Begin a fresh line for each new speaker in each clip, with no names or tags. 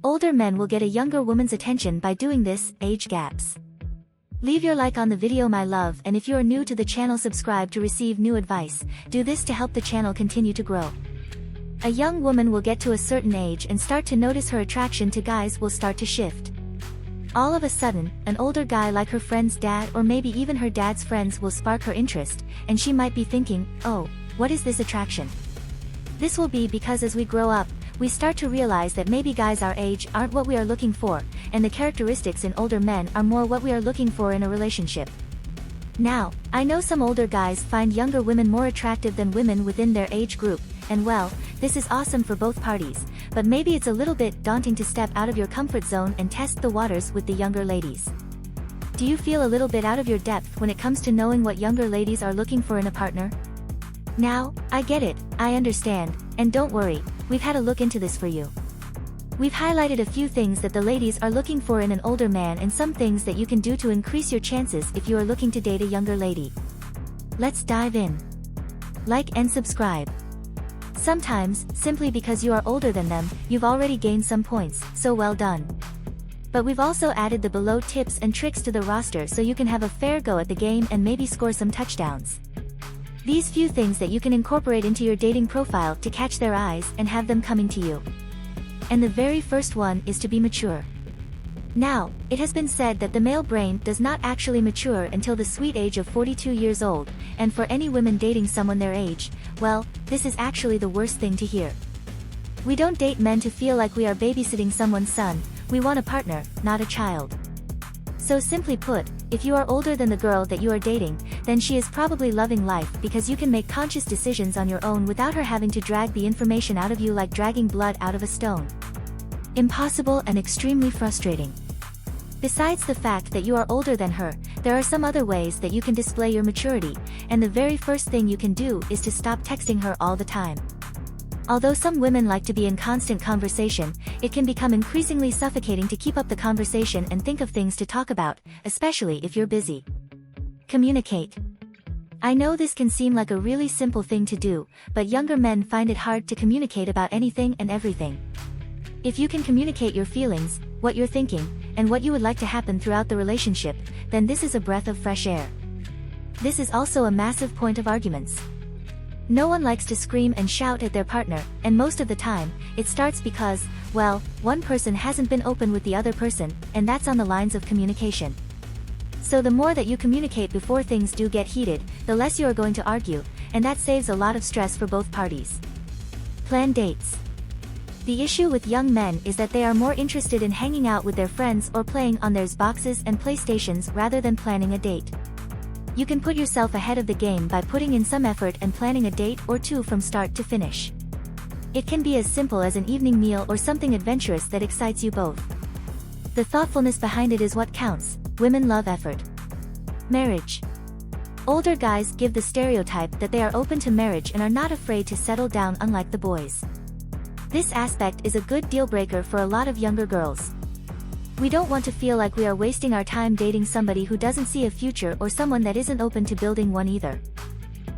Older men will get a younger woman's attention by doing this. Age gaps. Leave your like on the video, my love, and if you are new to the channel, subscribe to receive new advice. Do this to help the channel continue to grow. A young woman will get to a certain age and start to notice her attraction to guys will start to shift. All of a sudden, an older guy like her friend's dad or maybe even her dad's friends will spark her interest, and she might be thinking, oh, what is this attraction? This will be because as we grow up, we start to realize that maybe guys our age aren't what we are looking for, and the characteristics in older men are more what we are looking for in a relationship. Now, I know some older guys find younger women more attractive than women within their age group, and well, this is awesome for both parties, but maybe it's a little bit daunting to step out of your comfort zone and test the waters with the younger ladies. Do you feel a little bit out of your depth when it comes to knowing what younger ladies are looking for in a partner? Now, I get it, I understand, and don't worry, we've had a look into this for you. We've highlighted a few things that the ladies are looking for in an older man and some things that you can do to increase your chances if you are looking to date a younger lady. Let's dive in. Like and subscribe. Sometimes, simply because you are older than them, you've already gained some points, so well done. But we've also added the below tips and tricks to the roster so you can have a fair go at the game and maybe score some touchdowns. These few things that you can incorporate into your dating profile to catch their eyes and have them coming to you. And the very first one is to be mature. Now, it has been said that the male brain does not actually mature until the sweet age of 42 years old, and for any women dating someone their age, well, this is actually the worst thing to hear. We don't date men to feel like we are babysitting someone's son, we want a partner, not a child. So simply put, if you are older than the girl that you are dating, then she is probably loving life because you can make conscious decisions on your own without her having to drag the information out of you like dragging blood out of a stone. Impossible and extremely frustrating. Besides the fact that you are older than her, there are some other ways that you can display your maturity, and the very first thing you can do is to stop texting her all the time. Although some women like to be in constant conversation, it can become increasingly suffocating to keep up the conversation and think of things to talk about, especially if you're busy. Communicate. I know this can seem like a really simple thing to do, but younger men find it hard to communicate about anything and everything. If you can communicate your feelings, what you're thinking, and what you would like to happen throughout the relationship, then this is a breath of fresh air. This is also a massive point of arguments. No one likes to scream and shout at their partner, and most of the time, it starts because, well, one person hasn't been open with the other person, and that's on the lines of communication. So the more that you communicate before things do get heated, the less you are going to argue, and that saves a lot of stress for both parties. Plan dates. The issue with young men is that they are more interested in hanging out with their friends or playing on their Xboxes and PlayStations rather than planning a date. You can put yourself ahead of the game by putting in some effort and planning a date or two from start to finish. It can be as simple as an evening meal or something adventurous that excites you both. The thoughtfulness behind it is what counts. Women love effort. Marriage. Older guys give the stereotype that they are open to marriage and are not afraid to settle down, unlike the boys. This aspect is a good deal breaker for a lot of younger girls. We don't want to feel like we are wasting our time dating somebody who doesn't see a future or someone that isn't open to building one either.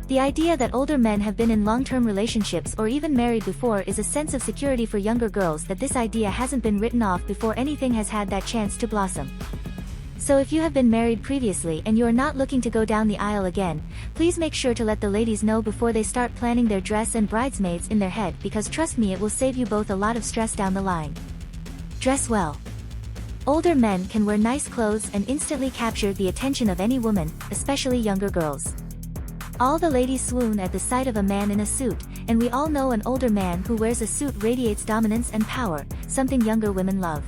The idea that older men have been in long-term relationships or even married before is a sense of security for younger girls that this idea hasn't been written off before anything has had that chance to blossom. So if you have been married previously and you are not looking to go down the aisle again, please make sure to let the ladies know before they start planning their dress and bridesmaids in their head, because trust me, it will save you both a lot of stress down the line. Dress well. Older men can wear nice clothes and instantly capture the attention of any woman, especially younger girls. All the ladies swoon at the sight of a man in a suit, and we all know an older man who wears a suit radiates dominance and power, something younger women love.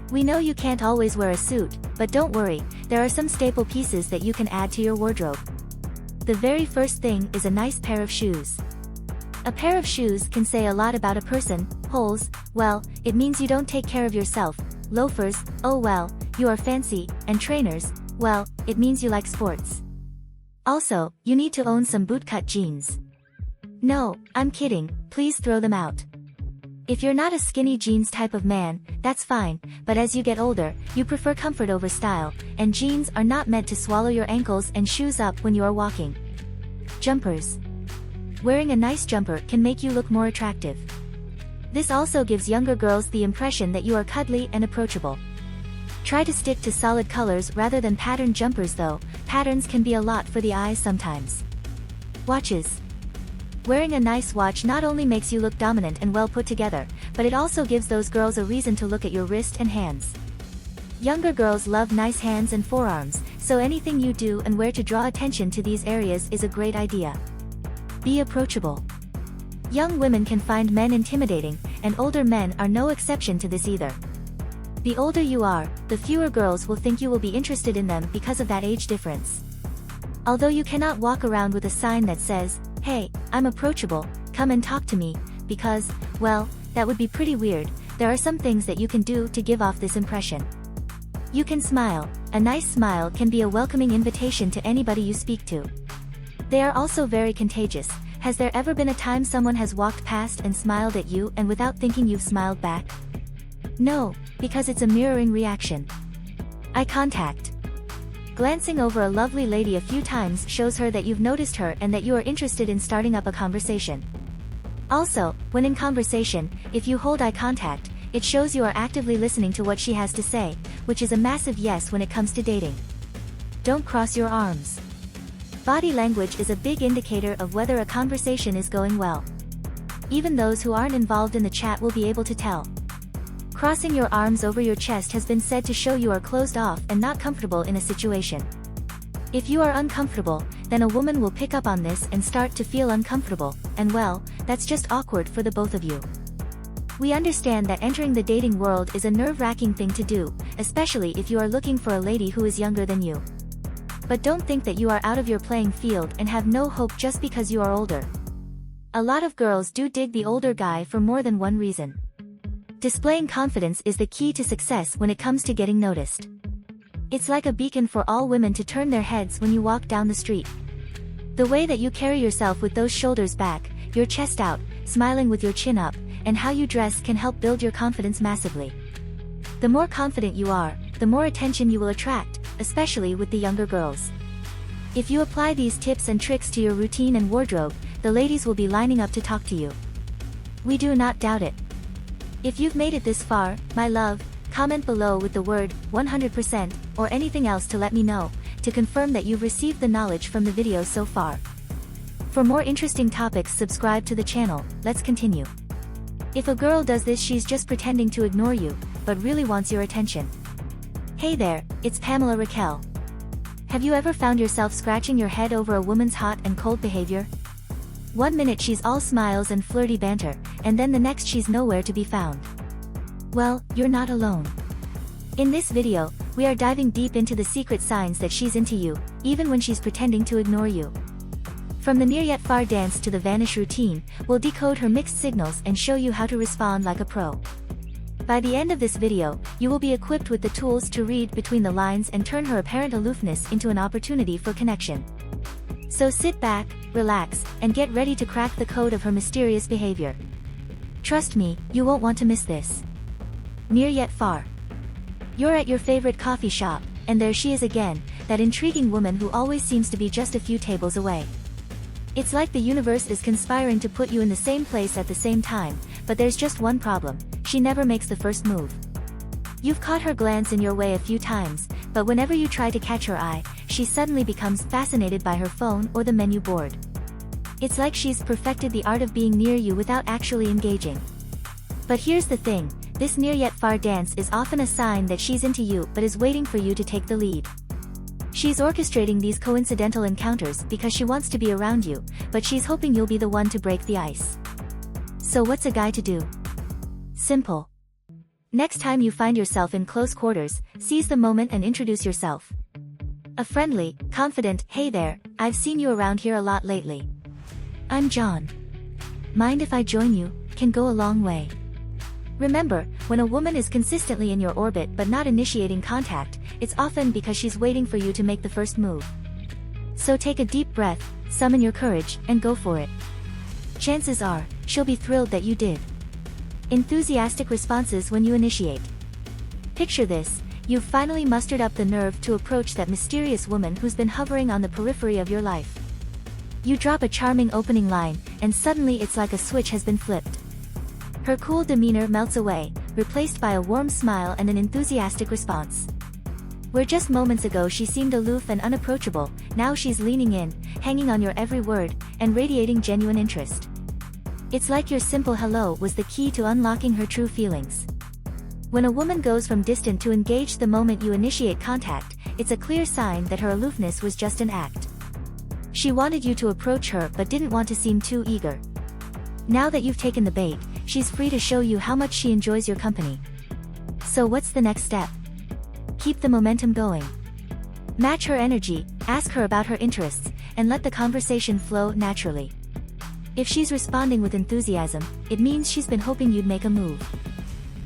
We know you can't always wear a suit, but don't worry, there are some staple pieces that you can add to your wardrobe. The very first thing is a nice pair of shoes. A pair of shoes can say a lot about a person. Holes, well, it means you don't take care of yourself. Loafers, oh well, you are fancy, and trainers, well, it means you like sports. Also, you need to own some bootcut jeans. No, I'm kidding, please throw them out. If you're not a skinny jeans type of man, that's fine, but as you get older, you prefer comfort over style, and jeans are not meant to swallow your ankles and shoes up when you are walking. Jumpers. Wearing a nice jumper can make you look more attractive. This also gives younger girls the impression that you are cuddly and approachable. Try to stick to solid colors rather than pattern jumpers though, patterns can be a lot for the eyes sometimes. Watches. Wearing a nice watch not only makes you look dominant and well put together, but it also gives those girls a reason to look at your wrist and hands. Younger girls love nice hands and forearms, so anything you do and wear to draw attention to these areas is a great idea. Be approachable. Young women can find men intimidating, and older men are no exception to this either. The older you are, the fewer girls will think you will be interested in them because of that age difference. Although you cannot walk around with a sign that says, "Hey, I'm approachable, come and talk to me," because, well, that would be pretty weird, there are some things that you can do to give off this impression. You can smile. A nice smile can be a welcoming invitation to anybody you speak to. They are also very contagious. Has there ever been a time someone has walked past and smiled at you and without thinking you've smiled back? No, because it's a mirroring reaction. Eye contact. Glancing over a lovely lady a few times shows her that you've noticed her and that you are interested in starting up a conversation. Also, when in conversation, if you hold eye contact, it shows you are actively listening to what she has to say, which is a massive yes when it comes to dating. Don't cross your arms. Body language is a big indicator of whether a conversation is going well. Even those who aren't involved in the chat will be able to tell. Crossing your arms over your chest has been said to show you are closed off and not comfortable in a situation. If you are uncomfortable, then a woman will pick up on this and start to feel uncomfortable, and well, that's just awkward for the both of you. We understand that entering the dating world is a nerve-wracking thing to do, especially if you are looking for a lady who is younger than you. But don't think that you are out of your playing field and have no hope just because you are older. A lot of girls do dig the older guy for more than one reason. Displaying confidence is the key to success when it comes to getting noticed. It's like a beacon for all women to turn their heads when you walk down the street. The way that you carry yourself with those shoulders back, your chest out, smiling with your chin up, and how you dress can help build your confidence massively. The more confident you are, the more attention you will attract, especially with the younger girls. If you apply these tips and tricks to your routine and wardrobe, the ladies will be lining up to talk to you. We do not doubt it. If you've made it this far, my love, comment below with the word 100% or anything else to let me know, to confirm that you've received the knowledge from the video so far. For more interesting topics, subscribe to the channel. Let's continue. If a girl does this, she's just pretending to ignore you, but really wants your attention. Hey there, it's Pamela Raquel. Have you ever found yourself scratching your head over a woman's hot and cold behavior? One minute she's all smiles and flirty banter, and then the next she's nowhere to be found. Well, you're not alone. In this video, we are diving deep into the secret signs that she's into you, even when she's pretending to ignore you. From the near yet far dance to the vanish routine, we'll decode her mixed signals and show you how to respond like a pro. By the end of this video, you will be equipped with the tools to read between the lines and turn her apparent aloofness into an opportunity for connection. So sit back, relax, and get ready to crack the code of her mysterious behavior. Trust me, you won't want to miss this. Near yet far. You're at your favorite coffee shop, and there she is again, that intriguing woman who always seems to be just a few tables away. It's like the universe is conspiring to put you in the same place at the same time, but there's just one problem: she never makes the first move. You've caught her glance in your way a few times, but whenever you try to catch her eye, she suddenly becomes fascinated by her phone or the menu board. It's like she's perfected the art of being near you without actually engaging. But here's the thing, this near yet far dance is often a sign that she's into you but is waiting for you to take the lead. She's orchestrating these coincidental encounters because she wants to be around you, but she's hoping you'll be the one to break the ice. So what's a guy to do? Simple. Next time you find yourself in close quarters, seize the moment and introduce yourself. A friendly, confident, "Hey there, I've seen you around here a lot lately. I'm John. Mind if I join you?" can go a long way. Remember, when a woman is consistently in your orbit but not initiating contact, it's often because she's waiting for you to make the first move. So take a deep breath, summon your courage, and go for it. Chances are, she'll be thrilled that you did. Enthusiastic responses when you initiate. Picture this, you've finally mustered up the nerve to approach that mysterious woman who's been hovering on the periphery of your life. You drop a charming opening line, and suddenly it's like a switch has been flipped. Her cool demeanor melts away, replaced by a warm smile and an enthusiastic response. Where just moments ago she seemed aloof and unapproachable, now she's leaning in, hanging on your every word, and radiating genuine interest. It's like your simple hello was the key to unlocking her true feelings. When a woman goes from distant to engaged the moment you initiate contact, it's a clear sign that her aloofness was just an act. She wanted you to approach her but didn't want to seem too eager. Now that you've taken the bait, she's free to show you how much she enjoys your company. So what's the next step? Keep the momentum going. Match her energy, ask her about her interests, and let the conversation flow naturally. If she's responding with enthusiasm, it means she's been hoping you'd make a move.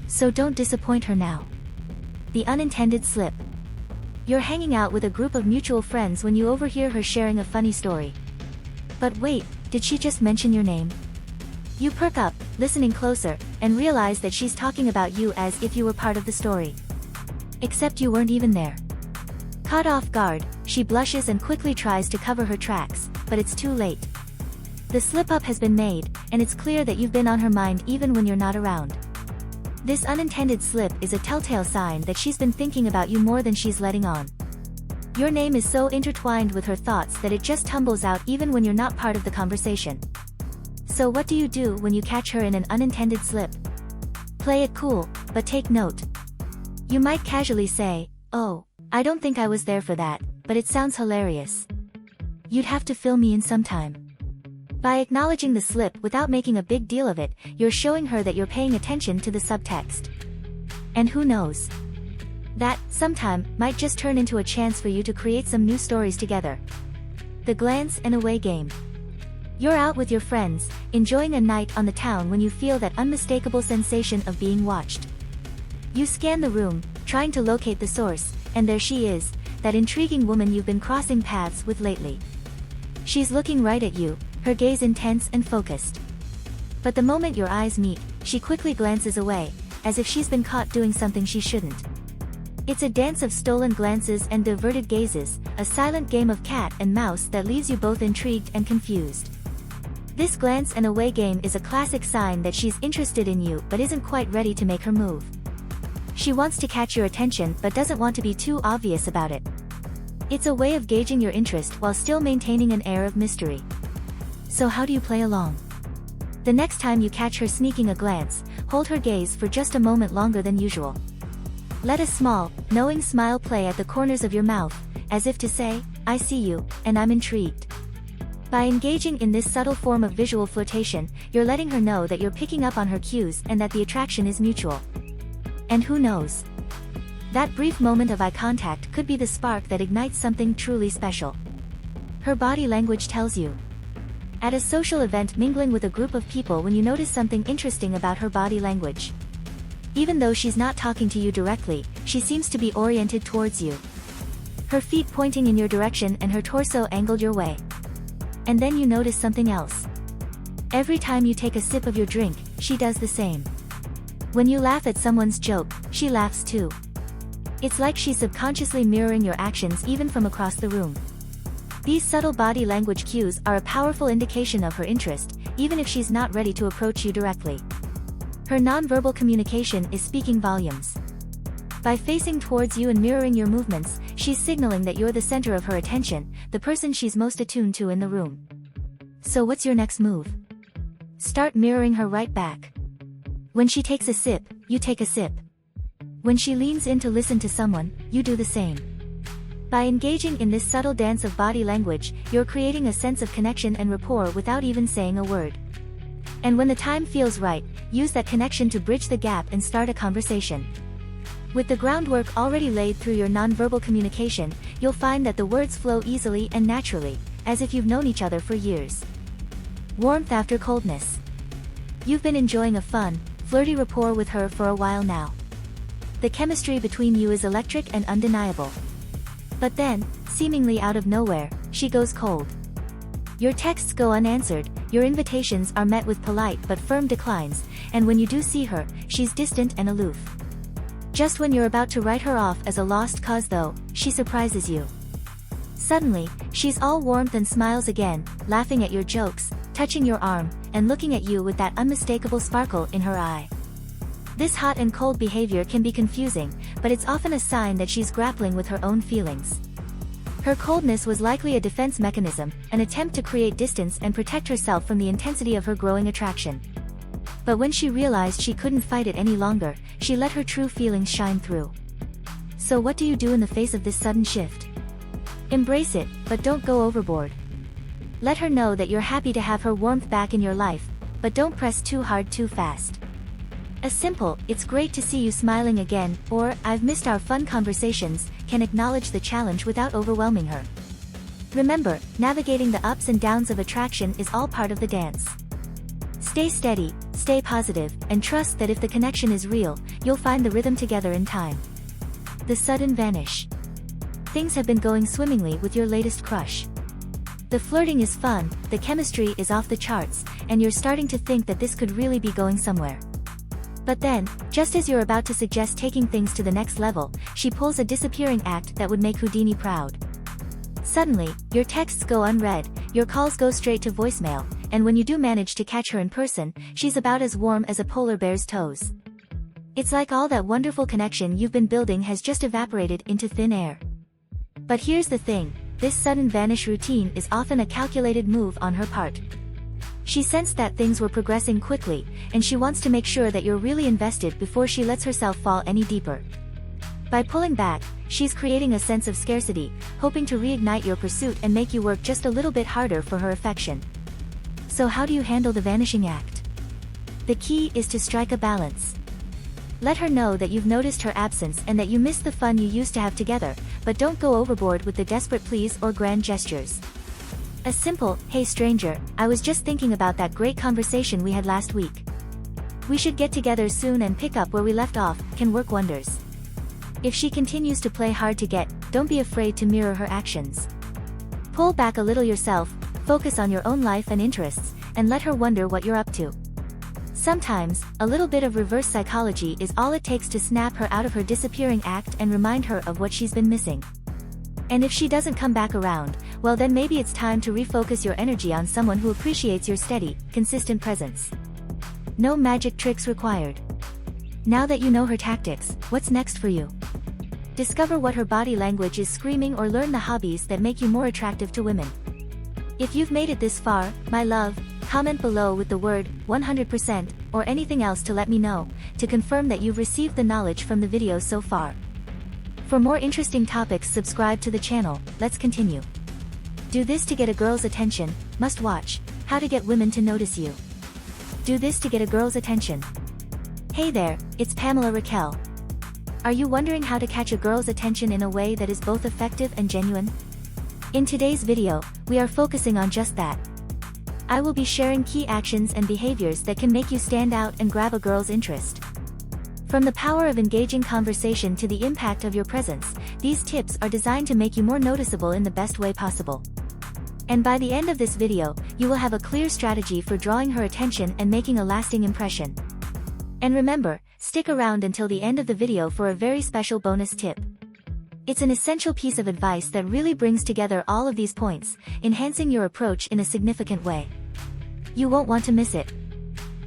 So don't disappoint her now. The unintended slip. You're hanging out with a group of mutual friends when you overhear her sharing a funny story. But wait, did she just mention your name? You perk up, listening closer, and realize that she's talking about you as if you were part of the story. Except you weren't even there. Caught off guard, she blushes and quickly tries to cover her tracks, but it's too late. The slip-up has been made, and it's clear that you've been on her mind even when you're not around. This unintended slip is a telltale sign that she's been thinking about you more than she's letting on. Your name is so intertwined with her thoughts that it just tumbles out even when you're not part of the conversation. So what do you do when you catch her in an unintended slip? Play it cool, but take note. You might casually say, "Oh, I don't think I was there for that, but it sounds hilarious. You'd have to fill me in sometime." By acknowledging the slip without making a big deal of it, you're showing her that you're paying attention to the subtext. And who knows? That sometime might just turn into a chance for you to create some new stories together. The glance and away game. You're out with your friends, enjoying a night on the town when you feel that unmistakable sensation of being watched. You scan the room, trying to locate the source, and there she is, that intriguing woman you've been crossing paths with lately. She's looking right at you, her gaze intense and focused. But the moment your eyes meet, she quickly glances away, as if she's been caught doing something she shouldn't. It's a dance of stolen glances and diverted gazes, a silent game of cat and mouse that leaves you both intrigued and confused. This glance and away game is a classic sign that she's interested in you but isn't quite ready to make her move. She wants to catch your attention but doesn't want to be too obvious about it. It's a way of gauging your interest while still maintaining an air of mystery. So how do you play along? The next time you catch her sneaking a glance, hold her gaze for just a moment longer than usual. Let a small, knowing smile play at the corners of your mouth, as if to say, "I see you, and I'm intrigued." By engaging in this subtle form of visual flirtation, you're letting her know that you're picking up on her cues and that the attraction is mutual. And who knows? That brief moment of eye contact could be the spark that ignites something truly special. Her body language tells you. At a social event, mingling with a group of people, when you notice something interesting about her body language. Even though she's not talking to you directly, she seems to be oriented towards you. Her feet pointing in your direction and her torso angled your way. And then you notice something else. Every time you take a sip of your drink, she does the same. When you laugh at someone's joke, she laughs too. It's like she's subconsciously mirroring your actions even from across the room. These subtle body language cues are a powerful indication of her interest, even if she's not ready to approach you directly. Her nonverbal communication is speaking volumes. By facing towards you and mirroring your movements, she's signaling that you're the center of her attention, the person she's most attuned to in the room. So what's your next move? Start mirroring her right back. When she takes a sip, you take a sip. When she leans in to listen to someone, you do the same. By engaging in this subtle dance of body language, you're creating a sense of connection and rapport without even saying a word. And when the time feels right, use that connection to bridge the gap and start a conversation. With the groundwork already laid through your nonverbal communication, you'll find that the words flow easily and naturally, as if you've known each other for years. Warmth after coldness. You've been enjoying a fun, flirty rapport with her for a while now. The chemistry between you is electric and undeniable. But then, seemingly out of nowhere, she goes cold. Your texts go unanswered, your invitations are met with polite but firm declines, and when you do see her, she's distant and aloof. Just when you're about to write her off as a lost cause though, she surprises you. Suddenly, she's all warmth and smiles again, laughing at your jokes, touching your arm, and looking at you with that unmistakable sparkle in her eye. This hot and cold behavior can be confusing, but it's often a sign that she's grappling with her own feelings. Her coldness was likely a defense mechanism, an attempt to create distance and protect herself from the intensity of her growing attraction. But when she realized she couldn't fight it any longer, she let her true feelings shine through. So what do you do in the face of this sudden shift? Embrace it, but don't go overboard. Let her know that you're happy to have her warmth back in your life, but don't press too hard too fast. A simple, "It's great to see you smiling again," or "I've missed our fun conversations," can acknowledge the challenge without overwhelming her. Remember, navigating the ups and downs of attraction is all part of the dance. Stay steady, stay positive, and trust that if the connection is real, you'll find the rhythm together in time. The sudden vanish. Things have been going swimmingly with your latest crush. The flirting is fun, the chemistry is off the charts, and you're starting to think that this could really be going somewhere. But then, just as you're about to suggest taking things to the next level, she pulls a disappearing act that would make Houdini proud. Suddenly, your texts go unread, your calls go straight to voicemail, and when you do manage to catch her in person, she's about as warm as a polar bear's toes. It's like all that wonderful connection you've been building has just evaporated into thin air. But here's the thing, this sudden vanish routine is often a calculated move on her part. She sensed that things were progressing quickly, and she wants to make sure that you're really invested before she lets herself fall any deeper. By pulling back, she's creating a sense of scarcity, hoping to reignite your pursuit and make you work just a little bit harder for her affection. So how do you handle the vanishing act? The key is to strike a balance. Let her know that you've noticed her absence and that you miss the fun you used to have together, but don't go overboard with the desperate pleas or grand gestures. A simple, "Hey stranger, I was just thinking about that great conversation we had last week. We should get together soon and pick up where we left off," can work wonders. If she continues to play hard to get, don't be afraid to mirror her actions. Pull back a little yourself, focus on your own life and interests, and let her wonder what you're up to. Sometimes, a little bit of reverse psychology is all it takes to snap her out of her disappearing act and remind her of what she's been missing. And if she doesn't come back around, well then maybe it's time to refocus your energy on someone who appreciates your steady, consistent presence. No magic tricks required. Now that you know her tactics, what's next for you? Discover what her body language is screaming or learn the hobbies that make you more attractive to women. If you've made it this far, my love, comment below with the word 100% or anything else to let me know, to confirm that you've received the knowledge from the video so far. For more interesting topics, subscribe to the channel. Let's continue. Do this to get a girl's attention. Must watch. How to get women to notice you. Do this to get a girl's attention. Hey there, it's Pamela Raquel. Are you wondering how to catch a girl's attention in a way that is both effective and genuine? In today's video, we are focusing on just that. I will be sharing key actions and behaviors that can make you stand out and grab a girl's interest. From the power of engaging conversation to the impact of your presence, these tips are designed to make you more noticeable in the best way possible. And by the end of this video, you will have a clear strategy for drawing her attention and making a lasting impression. And remember, stick around until the end of the video for a very special bonus tip. It's an essential piece of advice that really brings together all of these points, enhancing your approach in a significant way. You won't want to miss it.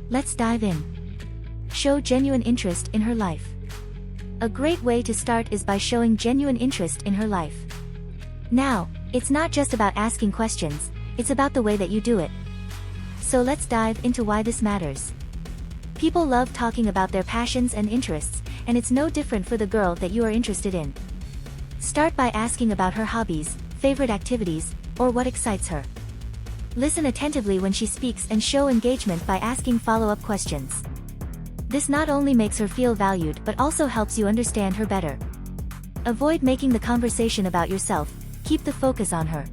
Let's dive in. Show genuine interest in her life. A great way to start is by showing genuine interest in her life. Now, it's not just about asking questions, it's about the way that you do it. So let's dive into why this matters. People love talking about their passions and interests, and it's no different for the girl that you are interested in. Start by asking about her hobbies, favorite activities, or what excites her. Listen attentively when she speaks and show engagement by asking follow-up questions. This not only makes her feel valued but also helps you understand her better. Avoid making the conversation about yourself, keep the focus on her.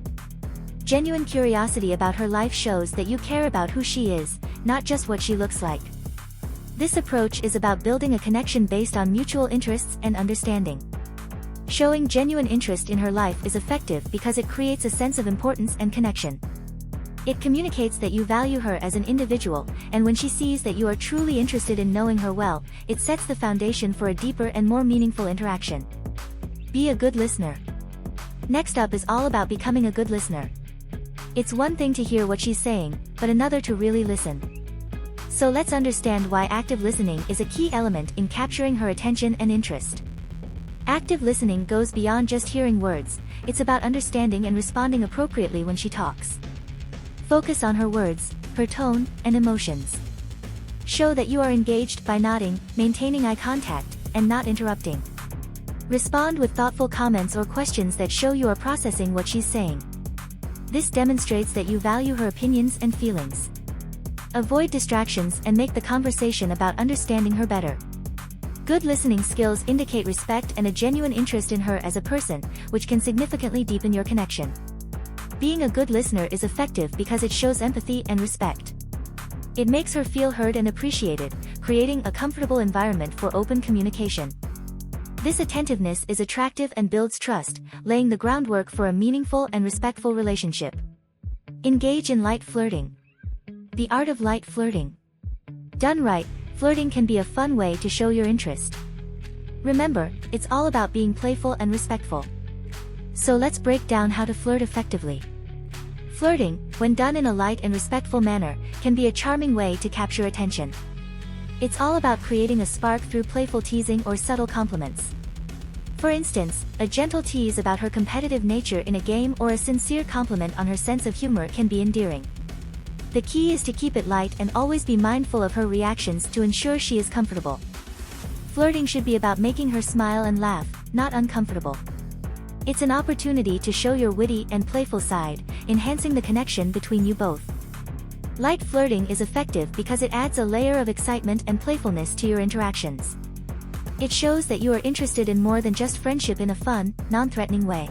Genuine curiosity about her life shows that you care about who she is, not just what she looks like. This approach is about building a connection based on mutual interests and understanding. Showing genuine interest in her life is effective because it creates a sense of importance and connection. It communicates that you value her as an individual, and when she sees that you are truly interested in knowing her well, it sets the foundation for a deeper and more meaningful interaction. Be a good listener. Next up is all about becoming a good listener. It's one thing to hear what she's saying, but another to really listen. So let's understand why active listening is a key element in capturing her attention and interest. Active listening goes beyond just hearing words, it's about understanding and responding appropriately when she talks. Focus on her words, her tone, and emotions. Show that you are engaged by nodding, maintaining eye contact, and not interrupting. Respond with thoughtful comments or questions that show you are processing what she's saying. This demonstrates that you value her opinions and feelings. Avoid distractions and make the conversation about understanding her better. Good listening skills indicate respect and a genuine interest in her as a person, which can significantly deepen your connection. Being a good listener is effective because it shows empathy and respect. It makes her feel heard and appreciated, creating a comfortable environment for open communication. This attentiveness is attractive and builds trust, laying the groundwork for a meaningful and respectful relationship. Engage in light flirting. The art of light flirting. Done right, flirting can be a fun way to show your interest. Remember, it's all about being playful and respectful. So let's break down how to flirt effectively. Flirting, when done in a light and respectful manner, can be a charming way to capture attention. It's all about creating a spark through playful teasing or subtle compliments. For instance, a gentle tease about her competitive nature in a game or a sincere compliment on her sense of humor can be endearing. The key is to keep it light and always be mindful of her reactions to ensure she is comfortable. Flirting should be about making her smile and laugh, not uncomfortable. It's an opportunity to show your witty and playful side, enhancing the connection between you both. Light flirting is effective because it adds a layer of excitement and playfulness to your interactions. It shows that you are interested in more than just friendship in a fun, non-threatening way.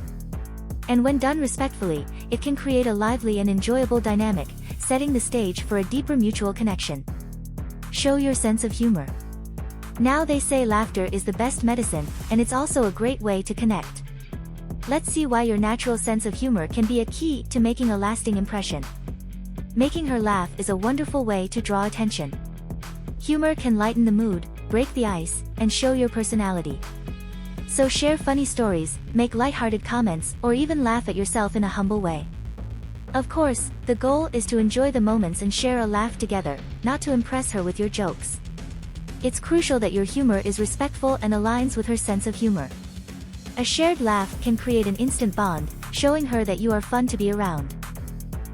And when done respectfully, it can create a lively and enjoyable dynamic, setting the stage for a deeper mutual connection. Show your sense of humor. Now they say laughter is the best medicine, and it's also a great way to connect. Let's see why your natural sense of humor can be a key to making a lasting impression. Making her laugh is a wonderful way to draw attention. Humor can lighten the mood, break the ice, and show your personality. So share funny stories, make lighthearted comments, or even laugh at yourself in a humble way. Of course, the goal is to enjoy the moments and share a laugh together, not to impress her with your jokes. It's crucial that your humor is respectful and aligns with her sense of humor. A shared laugh can create an instant bond, showing her that you are fun to be around.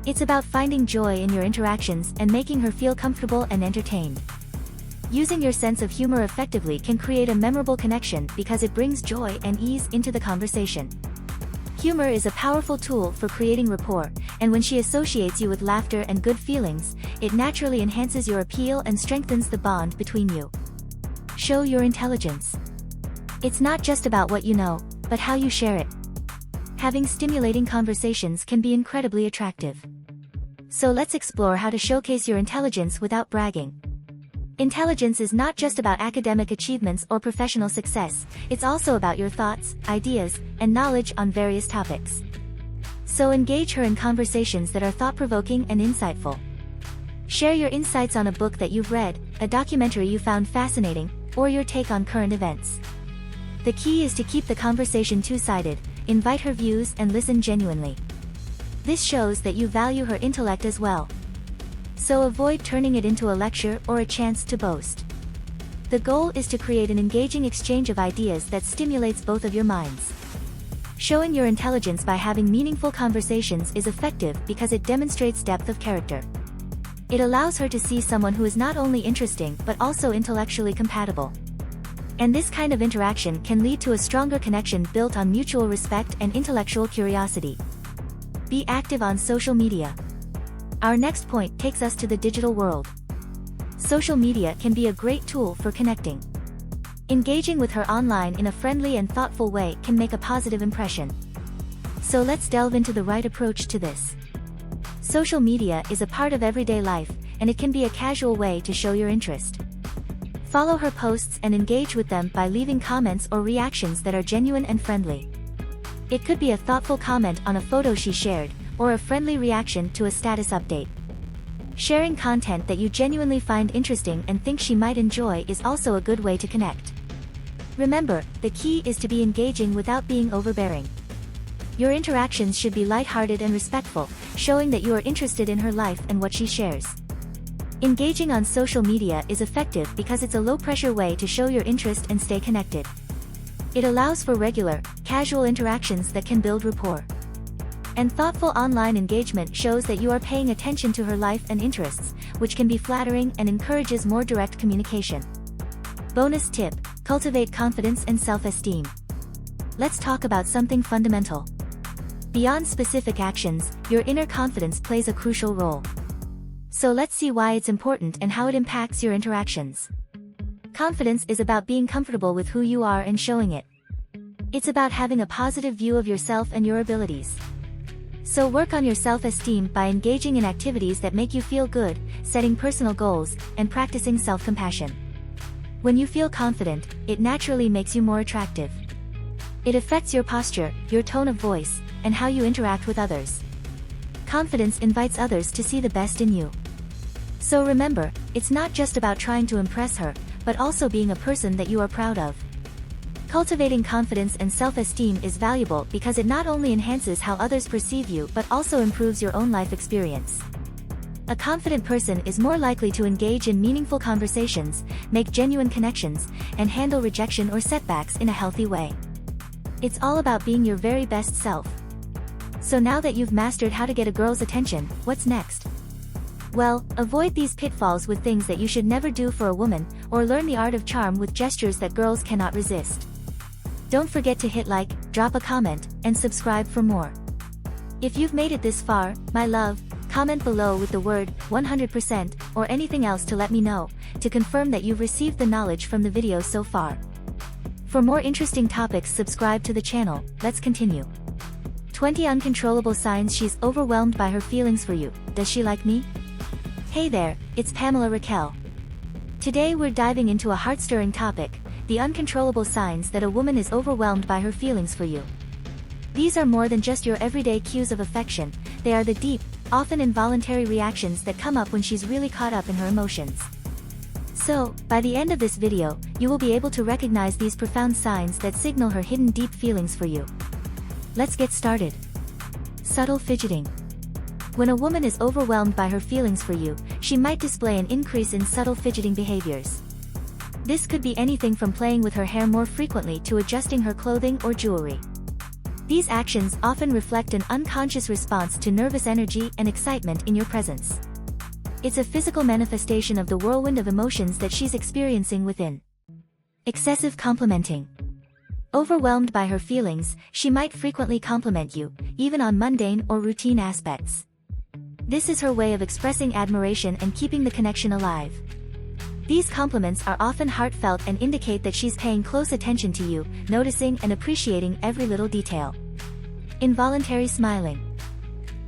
It's about finding joy in your interactions and making her feel comfortable and entertained. Using your sense of humor effectively can create a memorable connection because it brings joy and ease into the conversation. Humor is a powerful tool for creating rapport, and when she associates you with laughter and good feelings, it naturally enhances your appeal and strengthens the bond between you. Show your intelligence. It's not just about what you know, but how you share it. Having stimulating conversations can be incredibly attractive. So let's explore how to showcase your intelligence without bragging. Intelligence is not just about academic achievements or professional success, it's also about your thoughts, ideas, and knowledge on various topics. So engage her in conversations that are thought-provoking and insightful. Share your insights on a book that you've read, a documentary you found fascinating, or your take on current events. The key is to keep the conversation two-sided, invite her views and listen genuinely. This shows that you value her intellect as well. So avoid turning it into a lecture or a chance to boast. The goal is to create an engaging exchange of ideas that stimulates both of your minds. Showing your intelligence by having meaningful conversations is effective because it demonstrates depth of character. It allows her to see someone who is not only interesting but also intellectually compatible. And this kind of interaction can lead to a stronger connection built on mutual respect and intellectual curiosity. Be active on social media. Our next point takes us to the digital world. Social media can be a great tool for connecting. Engaging with her online in a friendly and thoughtful way can make a positive impression. So let's delve into the right approach to this. Social media is a part of everyday life, and it can be a casual way to show your interest. Follow her posts and engage with them by leaving comments or reactions that are genuine and friendly. It could be a thoughtful comment on a photo she shared, or a friendly reaction to a status update. Sharing content that you genuinely find interesting and think she might enjoy is also a good way to connect. Remember, the key is to be engaging without being overbearing. Your interactions should be lighthearted and respectful, showing that you are interested in her life and what she shares. Engaging on social media is effective because it's a low-pressure way to show your interest and stay connected. It allows for regular, casual interactions that can build rapport. And thoughtful online engagement shows that you are paying attention to her life and interests, which can be flattering and encourages more direct communication. Bonus tip: cultivate confidence and self-esteem. Let's talk about something fundamental. Beyond specific actions, your inner confidence plays a crucial role. So let's see why it's important and how it impacts your interactions. Confidence is about being comfortable with who you are and showing it. It's about having a positive view of yourself and your abilities. So work on your self-esteem by engaging in activities that make you feel good, setting personal goals, and practicing self-compassion. When you feel confident, it naturally makes you more attractive. It affects your posture, your tone of voice, and how you interact with others. Confidence invites others to see the best in you. So remember, it's not just about trying to impress her, but also being a person that you are proud of. Cultivating confidence and self-esteem is valuable because it not only enhances how others perceive you but also improves your own life experience. A confident person is more likely to engage in meaningful conversations, make genuine connections, and handle rejection or setbacks in a healthy way. It's all about being your very best self. So now that you've mastered how to get a girl's attention, what's next? Well, avoid these pitfalls with things that you should never do for a woman, or learn the art of charm with gestures that girls cannot resist. Don't forget to hit like, drop a comment, and subscribe for more. If you've made it this far, my love, comment below with the word 100% or anything else to let me know, to confirm that you've received the knowledge from the video so far. For more interesting topics, subscribe to the channel. Let's continue. 20 uncontrollable signs she's overwhelmed by her feelings for you. Does she like me? Hey there, it's Pamela Raquel. Today we're diving into a heart-stirring topic: the uncontrollable signs that a woman is overwhelmed by her feelings for you. These are more than just your everyday cues of affection, they are the deep, often involuntary reactions that come up when she's really caught up in her emotions. So, by the end of this video, you will be able to recognize these profound signs that signal her hidden deep feelings for you. Let's get started. Subtle fidgeting. When a woman is overwhelmed by her feelings for you, she might display an increase in subtle fidgeting behaviors. This could be anything from playing with her hair more frequently to adjusting her clothing or jewelry. These actions often reflect an unconscious response to nervous energy and excitement in your presence. It's a physical manifestation of the whirlwind of emotions that she's experiencing within. Excessive complimenting. Overwhelmed by her feelings, she might frequently compliment you, even on mundane or routine aspects. This is her way of expressing admiration and keeping the connection alive. These compliments are often heartfelt and indicate that she's paying close attention to you, noticing and appreciating every little detail. Involuntary smiling.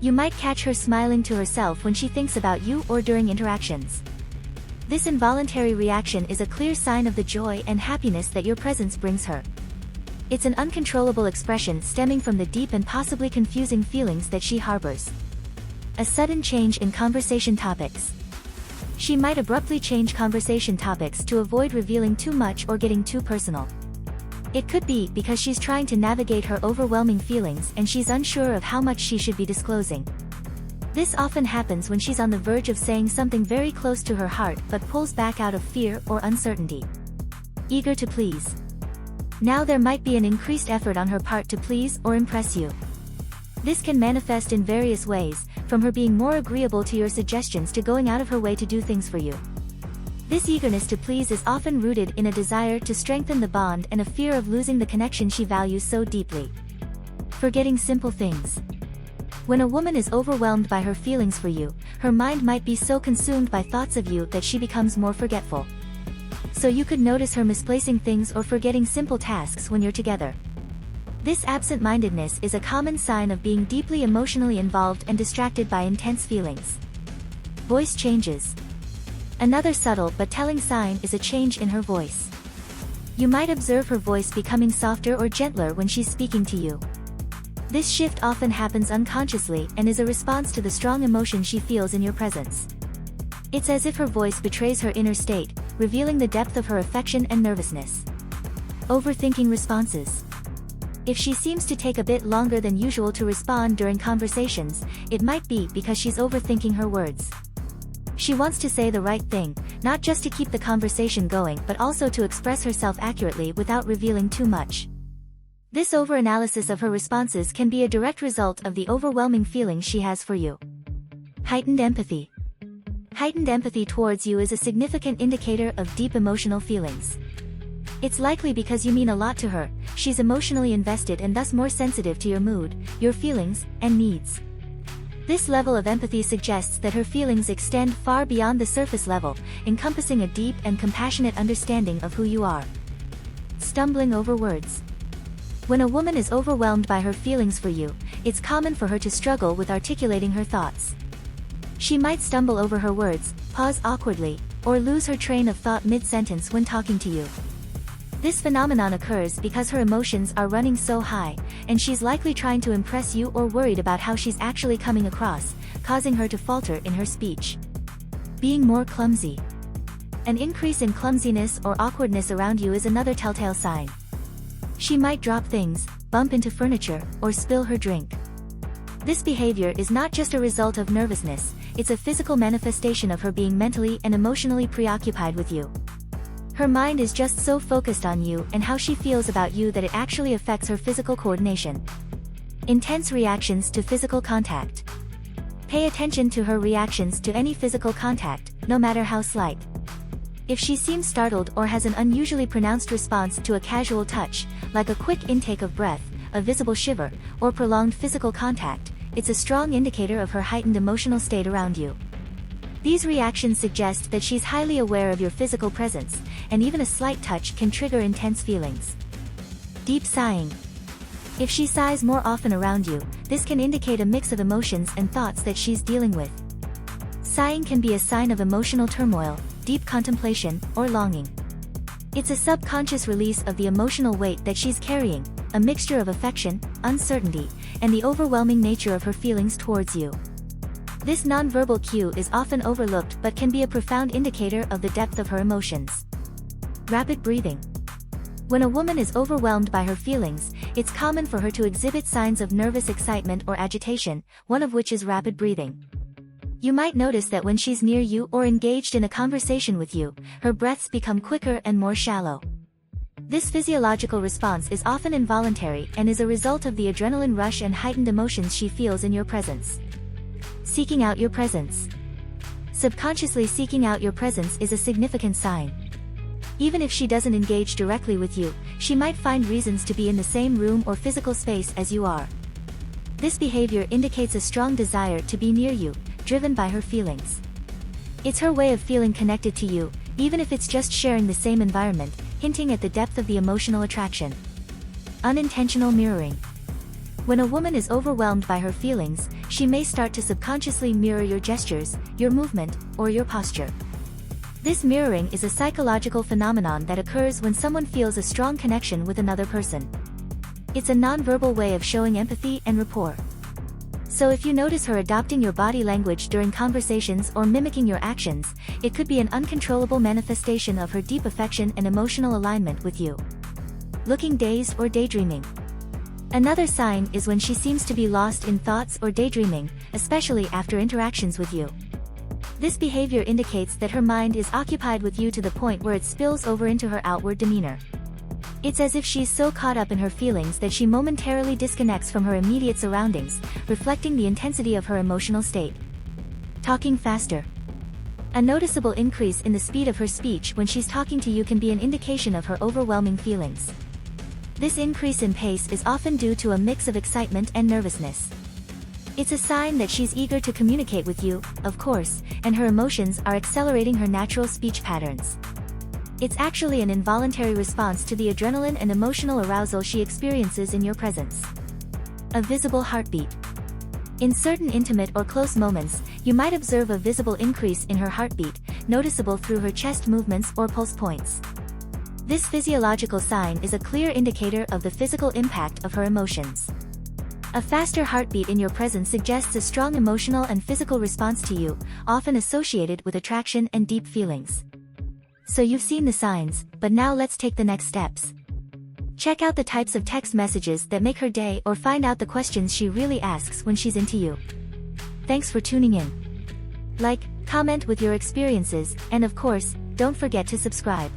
You might catch her smiling to herself when she thinks about you or during interactions. This involuntary reaction is a clear sign of the joy and happiness that your presence brings her. It's an uncontrollable expression stemming from the deep and possibly confusing feelings that she harbors. A sudden change in conversation topics. She might abruptly change conversation topics to avoid revealing too much or getting too personal. It could be because she's trying to navigate her overwhelming feelings and she's unsure of how much she should be disclosing. This often happens when she's on the verge of saying something very close to her heart but pulls back out of fear or uncertainty. Eager to please. Now there might be an increased effort on her part to please or impress you. This can manifest in various ways, from her being more agreeable to your suggestions to going out of her way to do things for you. This eagerness to please is often rooted in a desire to strengthen the bond and a fear of losing the connection she values so deeply. Forgetting simple things. When a woman is overwhelmed by her feelings for you, her mind might be so consumed by thoughts of you that she becomes more forgetful. So you could notice her misplacing things or forgetting simple tasks when you're together. This absent-mindedness is a common sign of being deeply emotionally involved and distracted by intense feelings. Voice changes. Another subtle but telling sign is a change in her voice. You might observe her voice becoming softer or gentler when she's speaking to you. This shift often happens unconsciously and is a response to the strong emotion she feels in your presence. It's as if her voice betrays her inner state, revealing the depth of her affection and nervousness. Overthinking responses. If she seems to take a bit longer than usual to respond during conversations, it might be because she's overthinking her words. She wants to say the right thing, not just to keep the conversation going but also to express herself accurately without revealing too much. This overanalysis of her responses can be a direct result of the overwhelming feelings she has for you. Heightened empathy. Heightened empathy towards you is a significant indicator of deep emotional feelings. It's likely because you mean a lot to her, she's emotionally invested and thus more sensitive to your mood, your feelings, and needs. This level of empathy suggests that her feelings extend far beyond the surface level, encompassing a deep and compassionate understanding of who you are. Stumbling over words. When a woman is overwhelmed by her feelings for you, it's common for her to struggle with articulating her thoughts. She might stumble over her words, pause awkwardly, or lose her train of thought mid-sentence when talking to you. This phenomenon occurs because her emotions are running so high, and she's likely trying to impress you or worried about how she's actually coming across, causing her to falter in her speech. Being more clumsy. An increase in clumsiness or awkwardness around you is another telltale sign. She might drop things, bump into furniture, or spill her drink. This behavior is not just a result of nervousness, it's a physical manifestation of her being mentally and emotionally preoccupied with you. Her mind is just so focused on you and how she feels about you that it actually affects her physical coordination. Intense reactions to physical contact. Pay attention to her reactions to any physical contact, no matter how slight. If she seems startled or has an unusually pronounced response to a casual touch, like a quick intake of breath, a visible shiver, or prolonged physical contact, it's a strong indicator of her heightened emotional state around you. These reactions suggest that she's highly aware of your physical presence, and even a slight touch can trigger intense feelings. Deep sighing. If she sighs more often around you, this can indicate a mix of emotions and thoughts that she's dealing with. Sighing can be a sign of emotional turmoil, deep contemplation, or longing. It's a subconscious release of the emotional weight that she's carrying, a mixture of affection, uncertainty, and the overwhelming nature of her feelings towards you. This nonverbal cue is often overlooked but can be a profound indicator of the depth of her emotions. Rapid breathing. When a woman is overwhelmed by her feelings, it's common for her to exhibit signs of nervous excitement or agitation, one of which is rapid breathing. You might notice that when she's near you or engaged in a conversation with you, her breaths become quicker and more shallow. This physiological response is often involuntary and is a result of the adrenaline rush and heightened emotions she feels in your presence. Seeking out your presence. Subconsciously seeking out your presence is a significant sign. Even if she doesn't engage directly with you, she might find reasons to be in the same room or physical space as you are. This behavior indicates a strong desire to be near you, driven by her feelings. It's her way of feeling connected to you, even if it's just sharing the same environment, hinting at the depth of the emotional attraction. Unintentional mirroring. When a woman is overwhelmed by her feelings, she may start to subconsciously mirror your gestures, your movement, or your posture. This mirroring is a psychological phenomenon that occurs when someone feels a strong connection with another person. It's a nonverbal way of showing empathy and rapport. So if you notice her adopting your body language during conversations or mimicking your actions, it could be an uncontrollable manifestation of her deep affection and emotional alignment with you. Looking dazed or daydreaming. Another sign is when she seems to be lost in thoughts or daydreaming, especially after interactions with you. This behavior indicates that her mind is occupied with you to the point where it spills over into her outward demeanor. It's as if she's so caught up in her feelings that she momentarily disconnects from her immediate surroundings, reflecting the intensity of her emotional state. Talking faster. A noticeable increase in the speed of her speech when she's talking to you can be an indication of her overwhelming feelings. This increase in pace is often due to a mix of excitement and nervousness. It's a sign that she's eager to communicate with you, of course, and her emotions are accelerating her natural speech patterns. It's actually an involuntary response to the adrenaline and emotional arousal she experiences in your presence. A visible heartbeat. In certain intimate or close moments, you might observe a visible increase in her heartbeat, noticeable through her chest movements or pulse points. This physiological sign is a clear indicator of the physical impact of her emotions. A faster heartbeat in your presence suggests a strong emotional and physical response to you, often associated with attraction and deep feelings. So you've seen the signs, but now let's take the next steps. Check out the types of text messages that make her day or find out the questions she really asks when she's into you. Thanks for tuning in. Like, comment with your experiences, and of course, don't forget to subscribe.